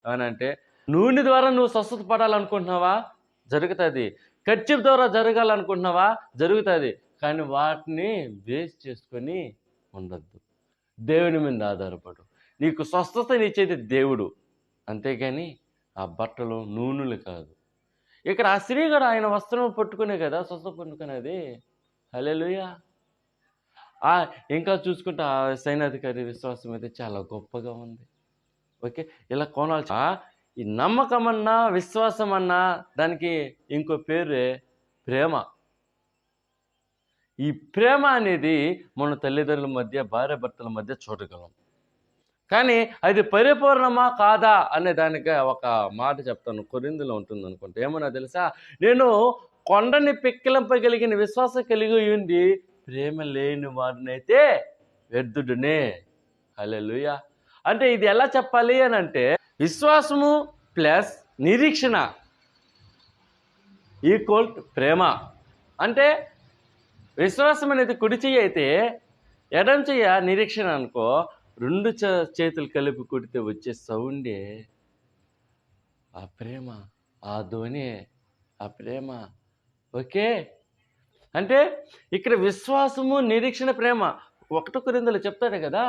ఏమనంటే నూనె ద్వారా నువ్వు స్వస్థత పడాలనుకుంటున్నావా, జరుగుతుంది. కర్చీఫ్ ద్వారా జరగాలనుకుంటున్నావా, జరుగుతుంది. కానీ వాటిని వేస్ట్ చేసుకొని ఉండద్దు. దేవుని మీద ఆధారపడు. నీకు స్వస్థతనిచ్చేది దేవుడు, అంతేగాని ఆ బట్టలు నూనెలు కాదు. ఇక్కడ ఆ స్త్రీ కూడా ఆయన వస్త్రం పట్టుకునే కదా స్వస్థత పట్టుకునేది. హల్లెలూయా. ఇంకా చూసుకుంటే ఆ సైన్యాధికారి విశ్వాసం అయితే చాలా గొప్పగా ఉంది. ఓకే, ఇలా కోణాలు. ఈ నమ్మకం అన్నా విశ్వాసం అన్నా దానికి ఇంకో పేరే ప్రేమ. ఈ ప్రేమ అనేది మన తల్లిదండ్రుల మధ్య, భార్య భర్తల మధ్య చూడగలం. కానీ అది పరిపూర్ణమా కాదా అనే దానికి ఒక మాట చెప్తాను. కొరింథీలో ఉంటుంది అనుకుంటా. ఏమన్నా తెలుసా? నేను కొండని పెక్కిలింపగలిగిన విశ్వాసం కలిగి ఉంది, ప్రేమ లేని వాడినైతే వ్యర్థుడునే. హల్లెలూయా. అంటే ఇది ఎలా చెప్పాలి అని అంటే, విశ్వాసము ప్లస్ నిరీక్షణ ఈక్వల్ ప్రేమ. అంటే విశ్వాసం అనేది కుడి చెయ్యి అయితే, ఎడం చెయ్య నిరీక్షణ అనుకో. రెండు చేతులు కలిపి కొడితే వచ్చే సౌండే ఆ ప్రేమ, ఆ ధ్వని, ఆ ప్రేమ. ఓకే, అంటే ఇక్కడ విశ్వాసము, నిరీక్షణ, ప్రేమ. 1 కొరింథీలో చెప్తాడు కదా,